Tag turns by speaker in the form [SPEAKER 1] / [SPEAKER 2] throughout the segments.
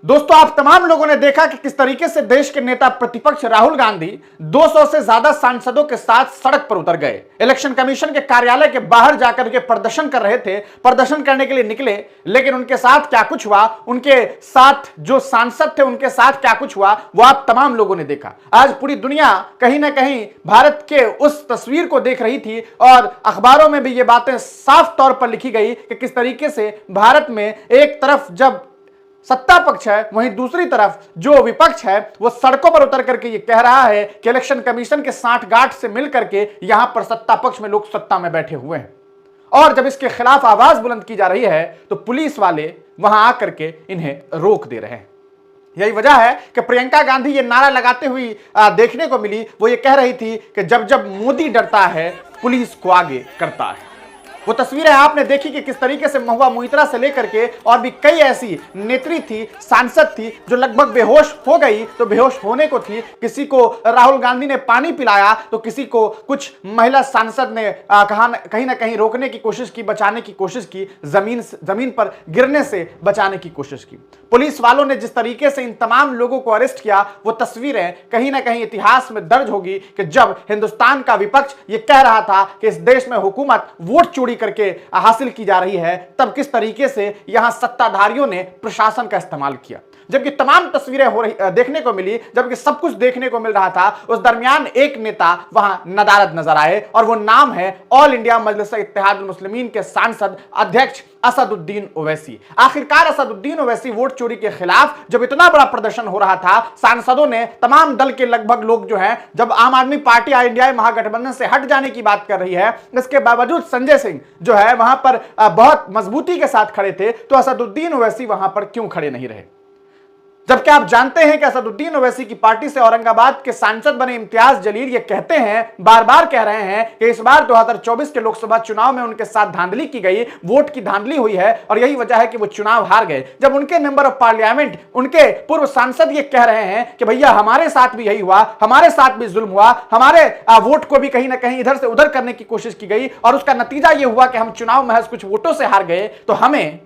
[SPEAKER 1] दोस्तों, आप तमाम लोगों ने देखा कि किस तरीके से देश के नेता प्रतिपक्ष राहुल गांधी 200 से ज्यादा सांसदों के साथ सड़क पर उतर गए। इलेक्शन कमीशन के कार्यालय के बाहर जाकर के प्रदर्शन कर रहे थे, प्रदर्शन करने के लिए निकले, लेकिन उनके साथ क्या कुछ हुआ, उनके साथ जो सांसद थे उनके साथ क्या कुछ हुआ, वो आप तमाम लोगों ने देखा। आज पूरी दुनिया कहीं ना कहीं भारत के उस तस्वीर को देख रही थी और अखबारों में भी ये बातें साफ तौर पर लिखी गई कि किस तरीके से भारत में एक तरफ जब सत्ता पक्ष है, वहीं दूसरी तरफ जो विपक्ष है वो सड़कों पर उतर करके ये कह रहा है कि इलेक्शन कमीशन के सांठगांठ से मिल करके यहां पर सत्ता पक्ष में लोग सत्ता में बैठे हुए हैं। और जब इसके खिलाफ आवाज बुलंद की जा रही है तो पुलिस वाले वहां आकर के इन्हें रोक दे रहे हैं। यही वजह है कि प्रियंका गांधी ये नारा लगाते हुए देखने को मिली। वो ये कह रही थी कि जब जब मोदी डरता है पुलिस को आगे करता है। वो तस्वीरें आपने देखी कि किस तरीके से महुआ मोइत्रा से लेकर के और भी कई ऐसी नेत्री थी, सांसद थी जो लगभग बेहोश हो गई तो बेहोश होने को थी। किसी को राहुल गांधी ने पानी पिलाया तो किसी को कुछ महिला सांसद ने कहीं ना कहीं रोकने की कोशिश की, बचाने की कोशिश की, जमीन पर गिरने से बचाने की कोशिश की। पुलिस वालों ने जिस तरीके से इन तमाम लोगों को अरेस्ट किया वो तस्वीरें कहीं ना कहीं इतिहास में दर्ज होगी कि जब हिंदुस्तान का विपक्ष ये कह रहा था कि इस देश में हुकूमत वोट चोरी करके हासिल की जा रही है, तब किस तरीके से यहां सत्ताधारियों ने प्रशासन का इस्तेमाल किया। जबकि तमाम तस्वीरें देखने को मिली, जबकि सब कुछ देखने को मिल रहा था, उस दरमियान एक नेता वहां नदारद नजर आए और वो नाम है ऑल इंडिया मजलिस-ए-इत्तेहादुल मुस्लिमीन के सांसद अध्यक्ष असदुद्दीन ओवैसी। आखिरकार असदुद्दीन ओवैसी वोट चोरी के खिलाफ जब इतना बड़ा प्रदर्शन हो रहा था, सांसदों ने, तमाम दल के लगभग लोग जो हैं, जब आम आदमी पार्टी इंडिया महागठबंधन से हट जाने की बात कर रही है, इसके बावजूद संजय सिंह जो है वहां पर बहुत मजबूती के साथ खड़े थे, तो असदुद्दीन ओवैसी वहां पर क्यों खड़े नहीं रहे? जबकि आप जानते हैं कि असदुद्दीन ओवैसी की पार्टी से औरंगाबाद के सांसद बने इम्तियाज जलील ये कहते हैं, बार बार कह रहे हैं कि इस बार 2024 के लोकसभा चुनाव में उनके साथ धांधली की गई, वोट की धांधली हुई है और यही वजह है कि वो चुनाव हार गए। जब उनके मेंबर ऑफ पार्लियामेंट, उनके पूर्व सांसद ये कह रहे हैं कि भैया हमारे साथ भी यही हुआ, हमारे साथ भी जुल्म हुआ, हमारे वोट को भी कहीं ना कहीं इधर से उधर करने की कोशिश की गई और उसका नतीजा ये हुआ कि हम चुनाव महज कुछ वोटों से हार गए, तो हमें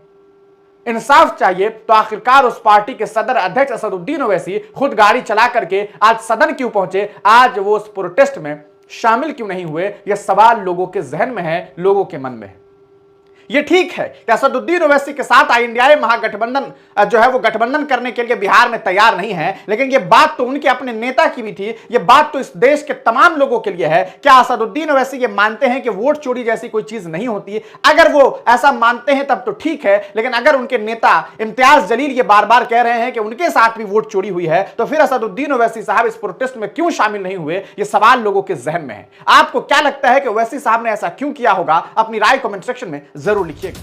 [SPEAKER 1] इंसाफ चाहिए। तो आखिरकार उस पार्टी के सदर अध्यक्ष असदुद्दीन ओवैसी खुद गाड़ी चला करके आज सदन क्यों पहुंचे, आज वो उस प्रोटेस्ट में शामिल क्यों नहीं हुए? यह सवाल लोगों के जहन में है, लोगों के मन में है। ये ठीक है कि असदुद्दीन ओवैसी के साथ इंडिया महागठबंधन जो है वो गठबंधन करने के लिए बिहार में तैयार नहीं है, लेकिन ये बात तो उनके अपने नेता की भी थी, ये बात तो इस देश के तमाम लोगों के लिए है। क्या असदुद्दीन ओवैसी ये मानते हैं कि वोट चोरी जैसी कोई चीज नहीं होती? अगर वो ऐसा मानते हैं तब तो ठीक है, लेकिन अगर उनके नेता इम्तियाज जलील ये बार बार कह रहे हैं कि उनके साथ भी वोट चोरी हुई है, तो फिर असदुद्दीन ओवैसी साहब इस प्रोटेस्ट में क्यों शामिल नहीं हुए? ये सवाल लोगों के जहन में है। आपको क्या लगता है कि ओवैसी साहब ने ऐसा क्यों किया होगा? अपनी राय कमेंट सेक्शन में जरूर लिखिएगा।